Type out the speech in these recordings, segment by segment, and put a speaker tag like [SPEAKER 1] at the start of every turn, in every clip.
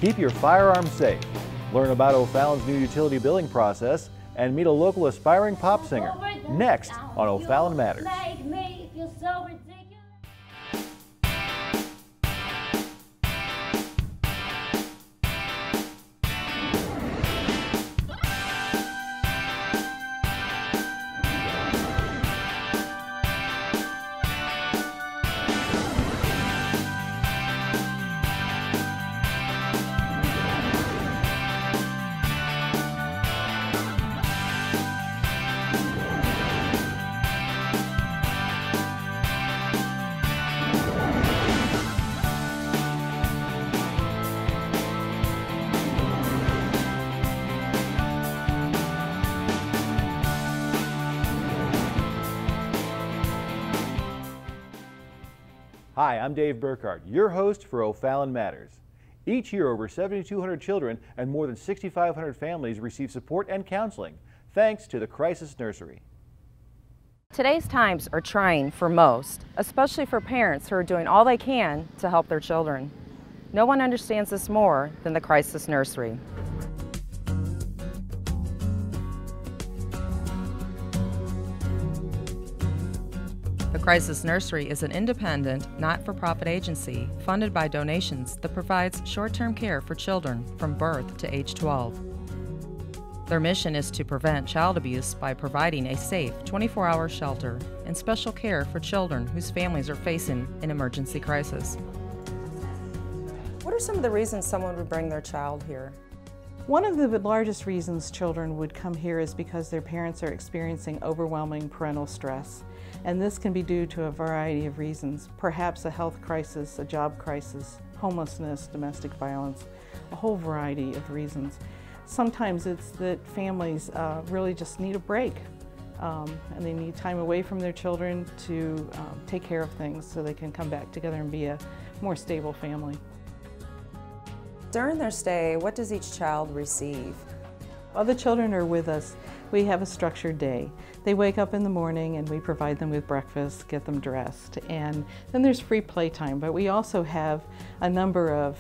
[SPEAKER 1] Keep your firearms safe. Learn about O'Fallon's new utility billing process and meet a local aspiring pop singer. Next on O'Fallon Matters. Hi, I'm Dave Burkhardt, your host for O'Fallon Matters. Each year, over 7,200 children and more than 6,500 families receive support and counseling, thanks to the Crisis Nursery.
[SPEAKER 2] Today's times are trying for most, especially for parents who are doing all they can to help their children. No one understands this more than the Crisis Nursery. The Crisis Nursery is an independent, not-for-profit agency funded by donations that provides short-term care for children from birth to age 12. Their mission is to prevent child abuse by providing a safe 24-hour shelter and special care for children whose families are facing an emergency crisis. What are some of the reasons someone would bring their child here?
[SPEAKER 3] One of the largest reasons children would come here is because their parents are experiencing overwhelming parental stress. And this can be due to a variety of reasons, perhaps a health crisis, a job crisis, homelessness, domestic violence, a whole variety of reasons. Sometimes it's that families really just need a break and they need time away from their children to take care of things so they can come back together and be a more stable family.
[SPEAKER 2] During their stay, what does each child receive?
[SPEAKER 3] While the children are with us, we have a structured day. They wake up in the morning and we provide them with breakfast, get them dressed, and then there's free playtime. But we also have a number of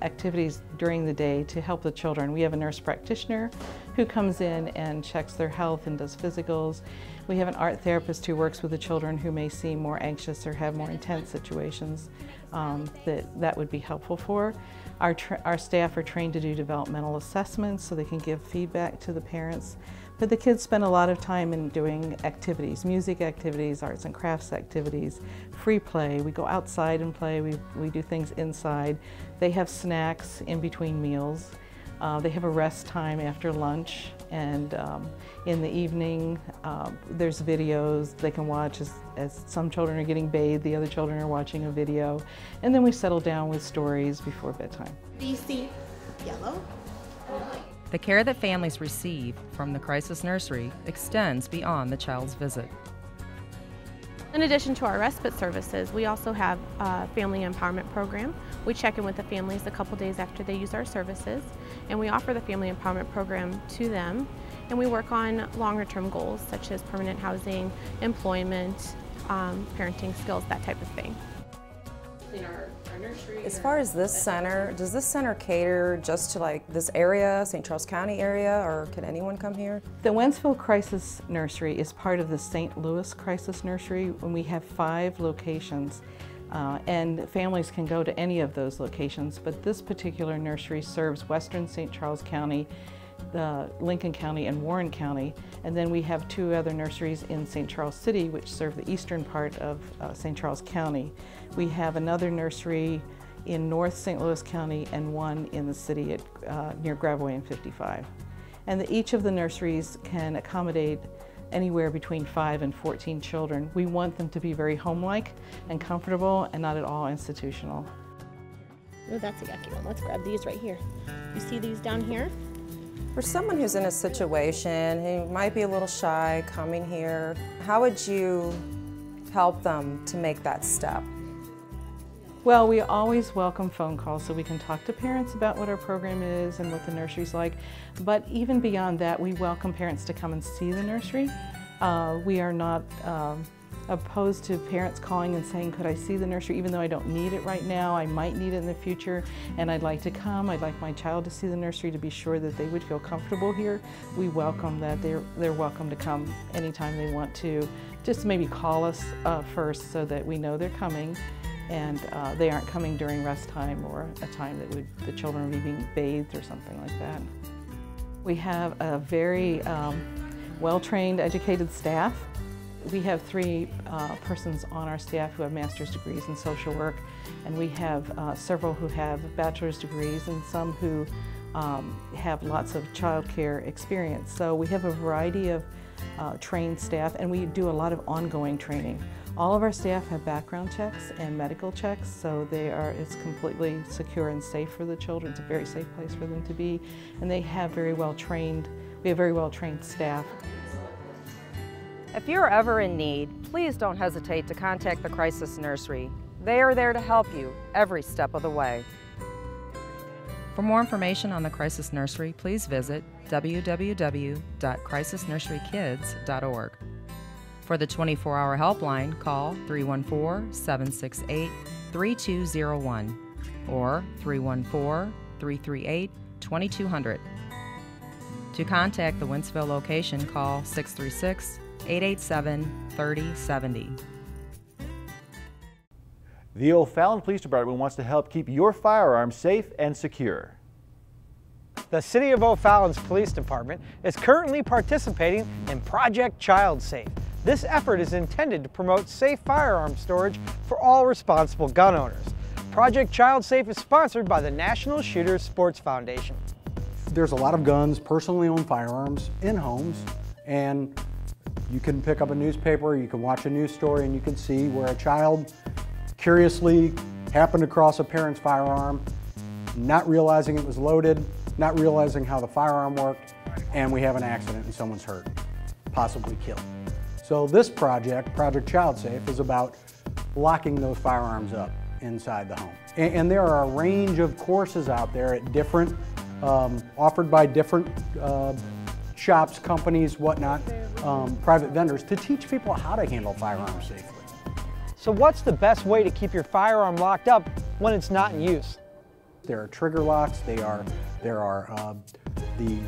[SPEAKER 3] activities during the day to help the children. We have a nurse practitioner who comes in and checks their health and does physicals. We have an art therapist who works with the children who may seem more anxious or have more intense situations that would be helpful for. Our staff are trained to do developmental assessments so they can give feedback to the parents. But the kids spend a lot of time in doing activities, music activities, arts and crafts activities, free play. We go outside and play, we do things inside. They have snacks in between meals. They have a rest time after lunch, and in the evening there's videos they can watch as some children are getting bathed, the other children are watching a video, and then we settle down with stories before bedtime.
[SPEAKER 4] BC, yellow.
[SPEAKER 2] The care that families receive from the Crisis Nursery extends beyond the child's visit.
[SPEAKER 4] In addition to our respite services, we also have a family empowerment program. We check in with the families a couple days after they use our services, and we offer the family empowerment program to them. And we work on longer-term goals such as permanent housing, employment, parenting skills, that type of thing.
[SPEAKER 5] In our nursery.
[SPEAKER 2] As far as this center, does this center cater just to like this area, St. Charles County area, or can anyone come here?
[SPEAKER 3] The Wentzville Crisis Nursery is part of the St. Louis Crisis Nursery, and we have 5 locations. And families can go to any of those locations, but this particular nursery serves western St. Charles County, Lincoln County, and Warren County. And then we have 2 other nurseries in St. Charles City, which serve the eastern part of St. Charles County. We have another nursery in North St. Louis County and one in the city at, near Gravaway and 55. And each of the nurseries can accommodate anywhere between 5 and 14 children. We want them to be very home-like and comfortable and not at all institutional.
[SPEAKER 5] Oh, that's a yucky one. Let's grab these right here. You see these down here?
[SPEAKER 2] For someone who's in a situation, who might be a little shy coming here, how would you help them to make that step?
[SPEAKER 3] Well, we always welcome phone calls so we can talk to parents about what our program is and what the nursery's like. But even beyond that, we welcome parents to come and see the nursery. We are not opposed to parents calling and saying, could I see the nursery even though I don't need it right now, I might need it in the future, and I'd like to come, I'd like my child to see the nursery to be sure that they would feel comfortable here. We welcome that. They're welcome to come anytime they want to. Just maybe call us first so that we know they're coming, and they aren't coming during rest time or a time that the children would be being bathed or something like that. We have a very well-trained, educated staff. We have 3 persons on our staff who have master's degrees in social work, and we have several who have bachelor's degrees and some who have lots of child care experience. So we have a variety of trained staff, and we do a lot of ongoing training. All of our staff have background checks and medical checks, so it's completely secure and safe for the children. It's a very safe place for them to be, and they have we have very well trained staff.
[SPEAKER 2] If you're ever in need, please don't hesitate to contact the Crisis Nursery. They are there to help you every step of the way. For more information on the Crisis Nursery, please visit www.crisisnurserykids.org. For the 24-hour helpline, call 314-768-3201 or 314-338-2200. To contact the Wentzville location, call 636-887-3070.
[SPEAKER 1] The O'Fallon Police Department wants to help keep your firearms safe and secure.
[SPEAKER 6] The City of O'Fallon's Police Department is currently participating in Project Child Safe. This effort is intended to promote safe firearm storage for all responsible gun owners. Project Child Safe is sponsored by the National Shooters Sports Foundation.
[SPEAKER 7] There's a lot of guns, personally owned firearms in homes, and you can pick up a newspaper, you can watch a news story, and you can see where a child curiously happened across a parent's firearm, not realizing it was loaded, not realizing how the firearm worked, and we have an accident and someone's hurt, possibly killed. So this project, Project Child Safe, is about locking those firearms up inside the home. And there are a range of courses out there at different, offered by different shops, companies, whatnot, private vendors, to teach people how to handle firearms safely.
[SPEAKER 6] So what's the best way to keep your firearm locked up when it's not in use?
[SPEAKER 7] There are trigger locks, there are the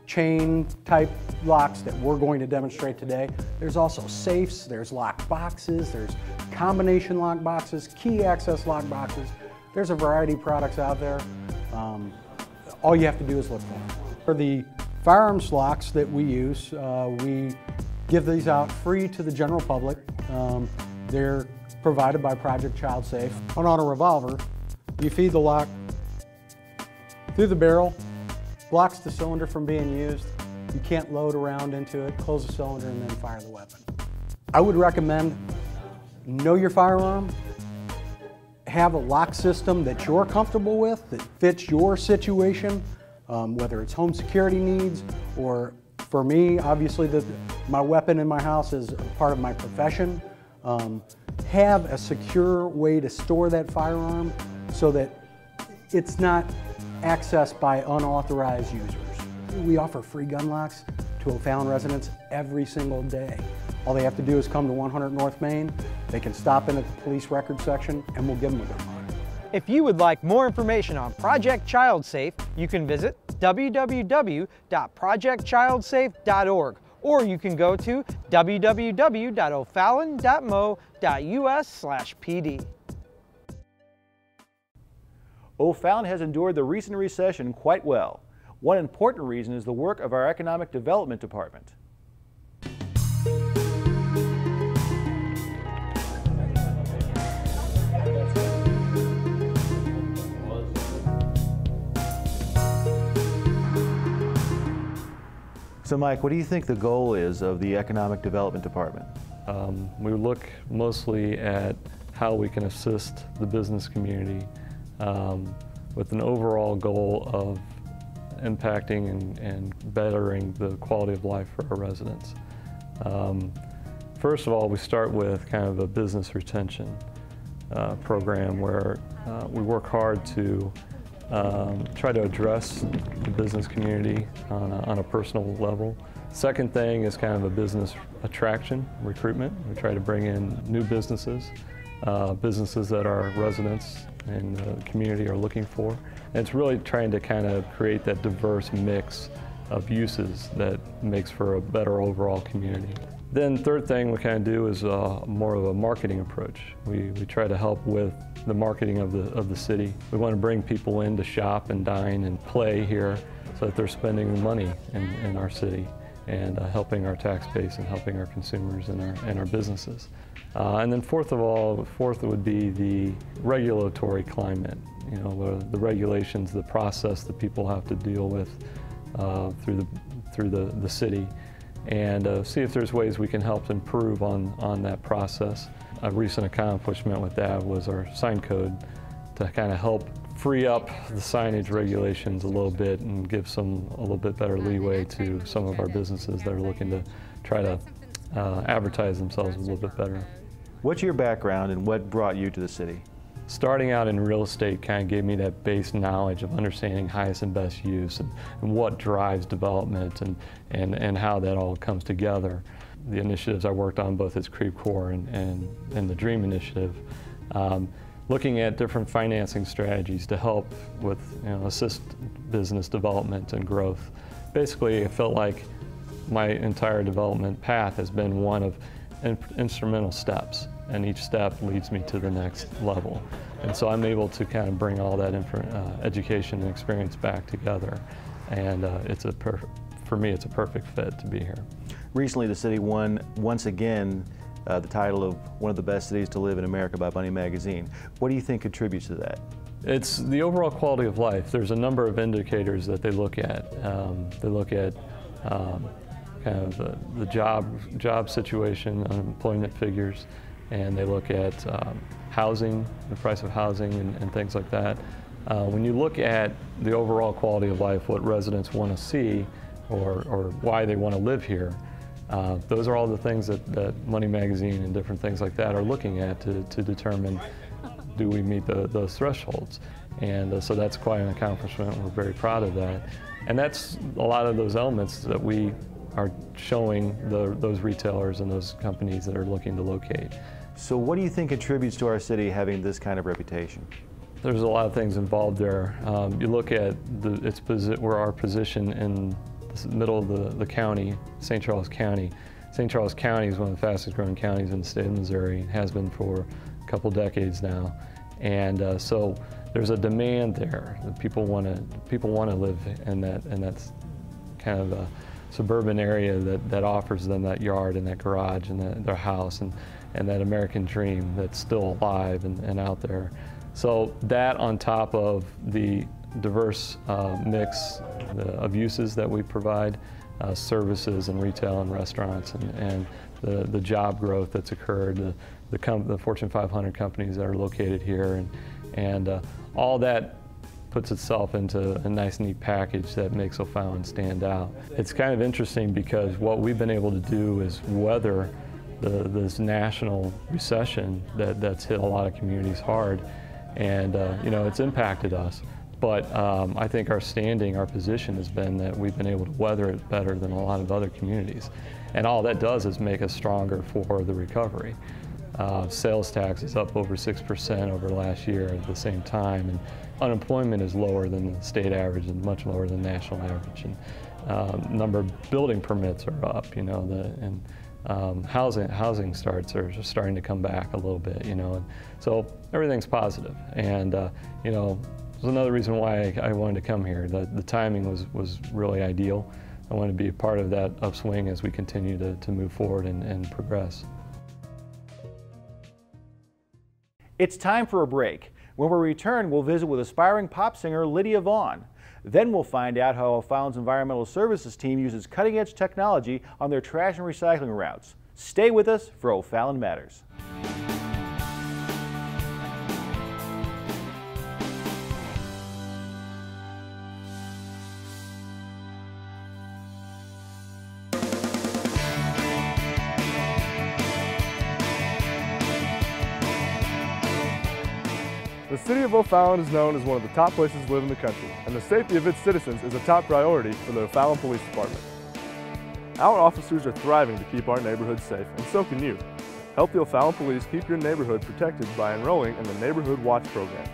[SPEAKER 7] chain type locks that we're going to demonstrate today. There's also safes, there's lock boxes, there's combination lock boxes, key access lock boxes. There's a variety of products out there. All you have to do is look for them. For the firearms locks that we use, we give these out free to the general public. They're provided by Project Child Safe. On a revolver, you feed the lock through the barrel, blocks the cylinder from being used. You can't load around into it, close the cylinder, and then fire the weapon. I would recommend know your firearm, have a lock system that you're comfortable with, that fits your situation, whether it's home security needs, or for me, obviously my weapon in my house is part of my profession. Have a secure way to store that firearm so that it's not accessed by unauthorized users. We offer free gun locks to O'Fallon residents every single day. All they have to do is come to 100 North Main. They can stop in at the police records section and we'll give them a gun lock.
[SPEAKER 6] If you would like more information on Project Child Safe, you can visit www.projectchildsafe.org, or you can go to www.o'fallon.mo.us/PD.
[SPEAKER 1] O'Fallon has endured the recent recession quite well. One important reason is the work of our Economic Development Department. So Mike, what do you think the goal is of the Economic Development Department?
[SPEAKER 8] We look mostly at how we can assist the business community with an overall goal of impacting and bettering the quality of life for our residents. First of all, we start with kind of a business retention program where we work hard to try to address the business community on a personal level. Second thing is kind of a business attraction, recruitment. We try to bring in new businesses, businesses that our residents and the community are looking for. And it's really trying to kind of create that diverse mix of uses that makes for a better overall community. Then third thing we kind of do is more of a marketing approach. We try to help with the marketing of the city. We want to bring people in to shop and dine and play here so that they're spending money in our city and helping our tax base and helping our consumers and our businesses. And then fourth would be the regulatory climate. You know, the regulations, the process that people have to deal with through the city, and see if there's ways we can help improve on that process. A recent accomplishment with that was our sign code to kind of help free up the signage regulations a little bit and give a little bit better leeway to some of our businesses that are looking to try to advertise themselves a little bit better.
[SPEAKER 1] What's your background and what brought you to the city?
[SPEAKER 8] Starting out in real estate kind of gave me that base knowledge of understanding highest and best use and what drives development and how that all comes together. The initiatives I worked on both as Creve Core and the DREAM initiative, looking at different financing strategies to help with, assist business development and growth. Basically, I felt like my entire development path has been one of instrumental steps, and each step leads me to the next level. And so I'm able to kind of bring all that education and experience back together, and for me it's a perfect fit to be here.
[SPEAKER 1] Recently the city won, once again, the title of one of the best cities to live in America by Money Magazine. What do you think contributes to that?
[SPEAKER 8] It's the overall quality of life. There's a number of indicators that they look at. They look at kind of the job situation, unemployment figures, and they look at housing, the price of housing and things like that. When you look at the overall quality of life, what residents want to see or why they want to live here, those are all the things that Money Magazine and different things like that are looking at to determine, do we meet those thresholds? And so that's quite an accomplishment. We're very proud of that. And that's a lot of those elements that we are showing those retailers and those companies that are looking to locate.
[SPEAKER 1] So what do you think contributes to our city having this kind of reputation?
[SPEAKER 8] There's a lot of things involved there. You look at where our position in the middle of the county, St. Charles County. St. Charles County is one of the fastest growing counties in the state of Missouri, has been for a couple decades now. And so there's a demand there. People want to live in that, and that's kind of a suburban area that offers them that yard and that garage and their house and that American dream that's still alive and out there. So that on top of the diverse mix of uses that we provide, services and retail and restaurants and the job growth that's occurred, the Fortune 500 companies that are located here, and all that puts itself into a nice, neat package that makes O'Fallon stand out. It's kind of interesting because what we've been able to do is weather this national recession that's hit a lot of communities hard, and it's impacted us. But I think our position has been that we've been able to weather it better than a lot of other communities. And all that does is make us stronger for the recovery. Sales tax is up over 6% over last year at the same time, and unemployment is lower than the state average and much lower than the national average. And number of building permits are up, and housing starts are just starting to come back a little bit, and so everything's positive. And there's another reason why I wanted to come here. The timing was really ideal. I wanted to be a part of that upswing as we continue to move forward and progress.
[SPEAKER 1] It's time for a break. When we return, we'll visit with aspiring pop singer Lydia Vaughn. Then we'll find out how O'Fallon's Environmental Services team uses cutting-edge technology on their trash and recycling routes. Stay with us for O'Fallon Matters.
[SPEAKER 9] The city of O'Fallon is known as one of the top places to live in the country, and the safety of its citizens is a top priority for the O'Fallon Police Department. Our officers are thriving to keep our neighborhoods safe, and so can you. Help the O'Fallon Police keep your neighborhood protected by enrolling in the Neighborhood Watch program.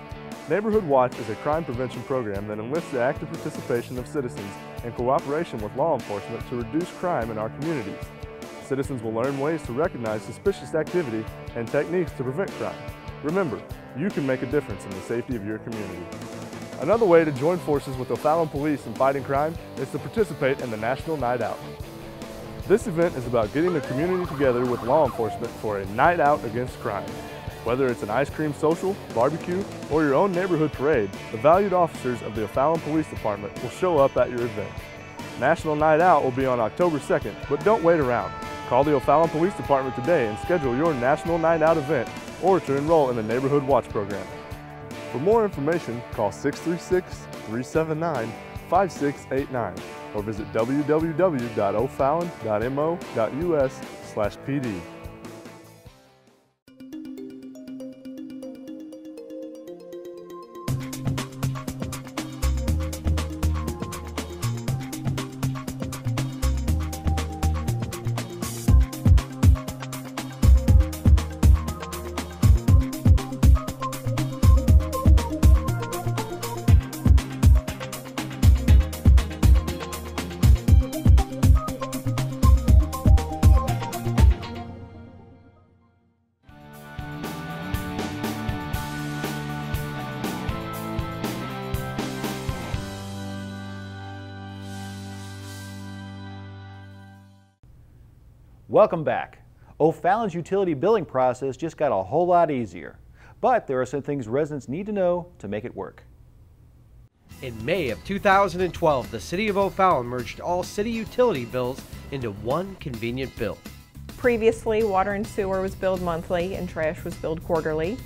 [SPEAKER 9] Neighborhood Watch is a crime prevention program that enlists the active participation of citizens and cooperation with law enforcement to reduce crime in our communities. Citizens will learn ways to recognize suspicious activity and techniques to prevent crime. Remember, you can make a difference in the safety of your community. Another way to join forces with O'Fallon Police in fighting crime is to participate in the National Night Out. This event is about getting the community together with law enforcement for a night out against crime. Whether it's an ice cream social, barbecue, or your own neighborhood parade, the valued officers of the O'Fallon Police Department will show up at your event. National Night Out will be on October 2nd, but don't wait around. Call the O'Fallon Police Department today and schedule your National Night Out event or to enroll in the Neighborhood Watch program. For more information, call 636-379-5689 or visit www.ofallon.mo.us/PD.
[SPEAKER 1] Welcome back. O'Fallon's utility billing process just got a whole lot easier. But there are some things residents need to know to make it work.
[SPEAKER 6] In May of 2012, the City of O'Fallon merged all city utility bills into one convenient bill.
[SPEAKER 10] Previously, water and sewer was billed monthly and trash was billed quarterly.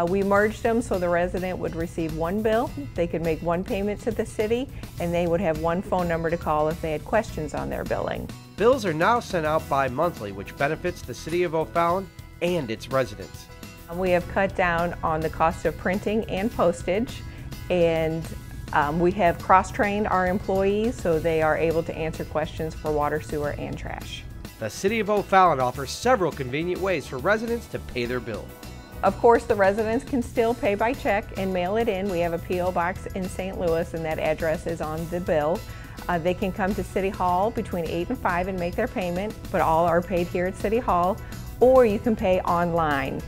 [SPEAKER 10] We merged them so the resident would receive one bill, they could make one payment to the city, and they would have one phone number to call if they had questions on their billing.
[SPEAKER 6] Bills are now sent out bi-monthly, which benefits the City of O'Fallon and its residents.
[SPEAKER 10] We have cut down on the cost of printing and postage, and we have cross-trained our employees so they are able to answer questions for water, sewer, and trash.
[SPEAKER 6] The City of O'Fallon offers several convenient ways for residents to pay their bill.
[SPEAKER 10] Of course, the residents can still pay by check and mail it in. We have a P.O. box in St. Louis, and that address is on the bill. They can come to City Hall between 8 and 5 and make their payment, but all are paid here at City Hall, or you can pay online.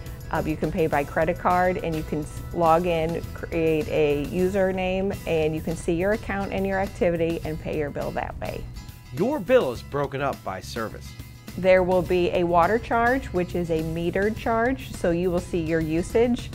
[SPEAKER 10] You can pay by credit card, and you can log in, create a username, and you can see your account and your activity and pay your bill that way.
[SPEAKER 6] Your bill is broken up by service.
[SPEAKER 10] There will be a water charge, which is a metered charge, so you will see your usage.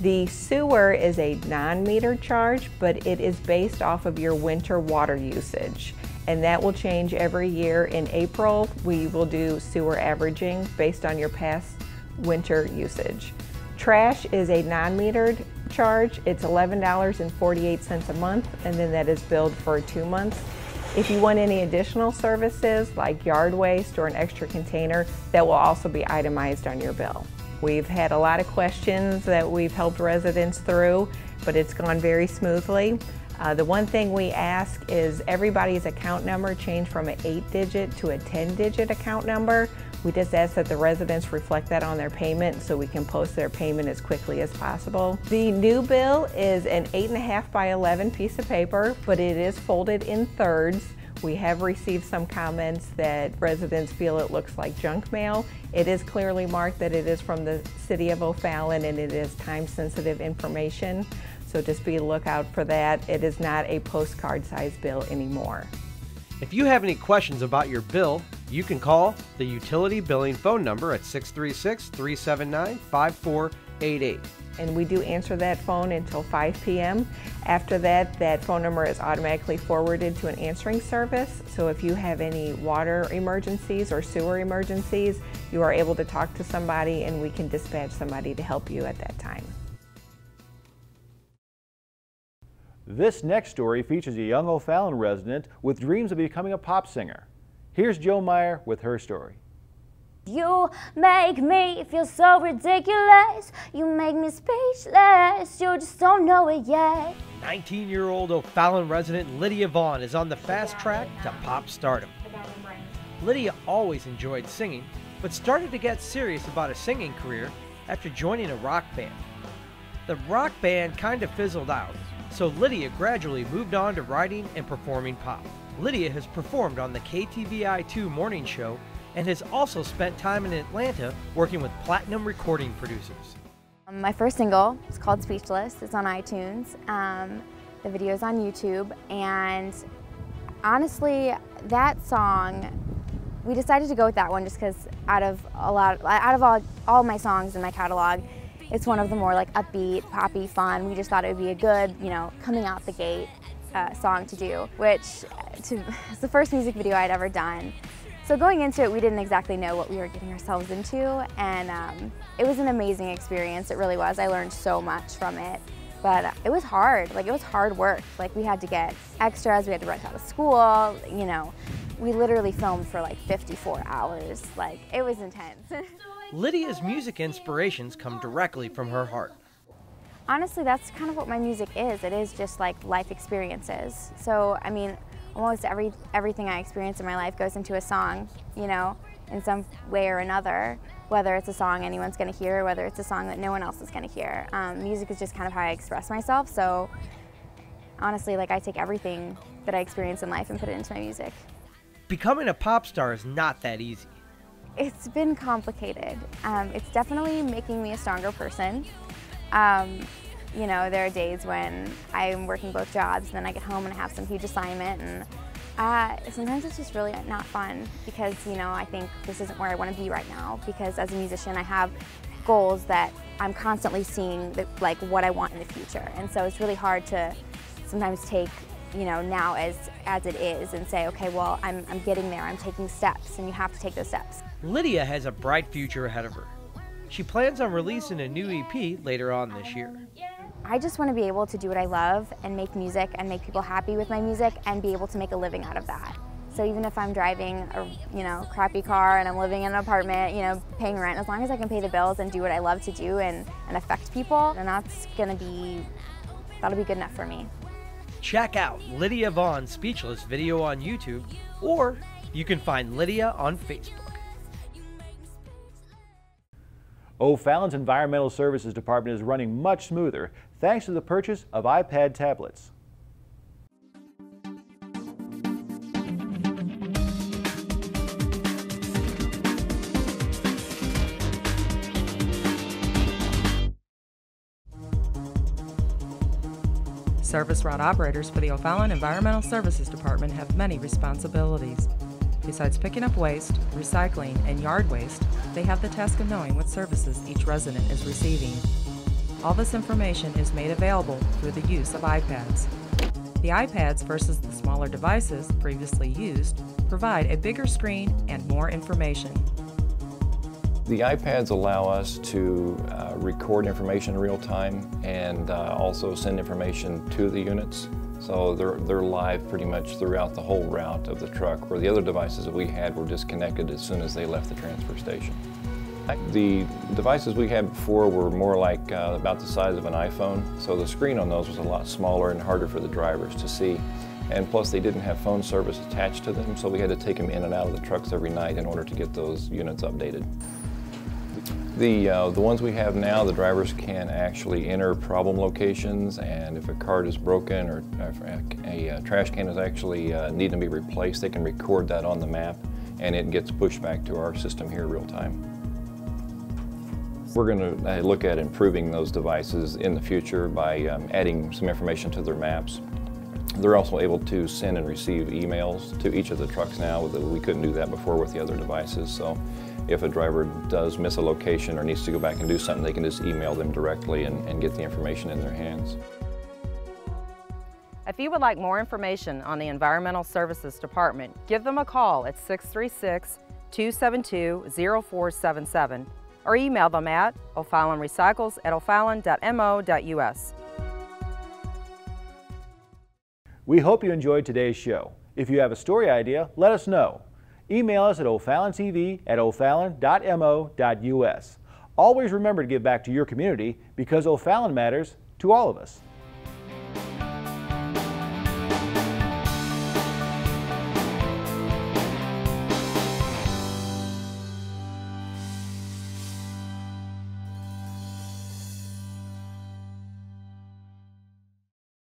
[SPEAKER 10] The sewer is a non-metered charge, but it is based off of your winter water usage, and that will change every year. In April, we will do sewer averaging based on your past winter usage. Trash is a non-metered charge. It's $11.48 a month, and then that is billed for 2 months. If you want any additional services like yard waste or an extra container, that will also be itemized on your bill. We've had a lot of questions that we've helped residents through, but it's gone very smoothly. The one thing we ask is everybody's account number change from an 8-digit to a 10-digit account number. We just ask that the residents reflect that on their payment so we can post their payment as quickly as possible. The new bill is an 8.5 by 11 piece of paper, but it is folded in thirds. We have received some comments that residents feel it looks like junk mail. It is clearly marked that it is from the City of O'Fallon and it is time-sensitive information. So just be on the lookout for that. It is not a postcard-sized bill anymore.
[SPEAKER 6] If you have any questions about your bill, you can call the utility billing phone number at 636-379-5488.
[SPEAKER 10] And we do answer that phone until 5 p.m. After that, that phone number is automatically forwarded to an answering service. So if you have any water emergencies or sewer emergencies, you are able to talk to somebody and we can dispatch somebody to help you at that time.
[SPEAKER 1] This next story features a young O'Fallon resident with dreams of becoming a pop singer. Here's Jo Meyer with her story.
[SPEAKER 11] You make me feel so ridiculous. You make me speechless. You just don't know it yet.
[SPEAKER 6] 19-year-old O'Fallon resident Lydia Vaughn is on the fast track to pop stardom. Lydia always enjoyed singing, but started to get serious about a singing career after joining a rock band. The rock band kind of fizzled out, so Lydia gradually moved on to writing and performing pop. Lydia has performed on the KTVI2 morning show and has also spent time in Atlanta working with platinum recording producers.
[SPEAKER 11] My first single is called Speechless. It's on iTunes. The video is on YouTube, and honestly, that song, we decided to go with that one just because out of all my songs in my catalog, it's one of the more like upbeat, poppy, fun. We just thought it would be a good, coming out the gate song to do, which it's the first music video I'd ever done. So going into it, we didn't exactly know what we were getting ourselves into, and it was an amazing experience. It really was. I learned so much from it, but it was hard. Like, it was hard work. Like, we had to get extras, we had to rent out of school, We literally filmed for like 54 hours. Like, it was intense.
[SPEAKER 6] Lydia's music inspirations come directly from her heart.
[SPEAKER 11] Honestly, that's kind of what my music is. It is just like life experiences. So, I mean, almost everything I experience in my life goes into a song, in some way or another, whether it's a song anyone's going to hear, or whether it's a song that no one else is going to hear. Music is just kind of how I express myself, so honestly, like, I take everything that I experience in life and put it into my music.
[SPEAKER 6] Becoming a pop star is not that easy.
[SPEAKER 11] It's been complicated. It's definitely making me a stronger person. There are days when I'm working both jobs, and then I get home and I have some huge assignment, and sometimes it's just really not fun because, I think this isn't where I want to be right now, because as a musician I have goals that I'm constantly seeing like what I want in the future, and so it's really hard to sometimes take, now as it is and say, okay, well, I'm getting there, I'm taking steps, and you have to take those steps.
[SPEAKER 6] Lydia has a bright future ahead of her. She plans on releasing a new EP later on this year.
[SPEAKER 11] I just want to be able to do what I love and make music and make people happy with my music and be able to make a living out of that. So even if I'm driving a crappy car and I'm living in an apartment, paying rent, as long as I can pay the bills and do what I love to do and affect people, then that'll be good enough for me.
[SPEAKER 6] Check out Lydia Vaughn's Speechless video on YouTube, or you can find Lydia on Facebook.
[SPEAKER 1] O'Fallon's Environmental Services Department is running much smoother thanks to the purchase of iPad tablets.
[SPEAKER 2] Service route operators for the O'Fallon Environmental Services Department have many responsibilities. Besides picking up waste, recycling, and yard waste, they have the task of knowing what services each resident is receiving. All this information is made available through the use of iPads. The iPads versus the smaller devices previously used provide a bigger screen and more information.
[SPEAKER 12] The iPads allow us to record information in real time and also send information to the units. So they're live pretty much throughout the whole route of the truck, where the other devices that we had were disconnected as soon as they left the transfer station. The devices we had before were more like about the size of an iPhone, so the screen on those was a lot smaller and harder for the drivers to see. And plus they didn't have phone service attached to them, so we had to take them in and out of the trucks every night in order to get those units updated. The ones we have now, the drivers can actually enter problem locations, and if a cart is broken or if a trash can is actually needing to be replaced, they can record that on the map and it gets pushed back to our system here real time. We're going to look at improving those devices in the future by adding some information to their maps. They're also able to send and receive emails to each of the trucks now. We couldn't do that before with the other devices. So if a driver does miss a location or needs to go back and do something, they can just email them directly and get the information in their hands.
[SPEAKER 2] If you would like more information on the Environmental Services Department, give them a call at 636-272-0477 or email them at o'fallonrecycles@o'fallon.mo.us.
[SPEAKER 1] We hope you enjoyed today's show. If you have a story idea, let us know. Email us at o'fallontv@o'fallon.mo.us. Always remember to give back to your community because O'Fallon matters to all of us.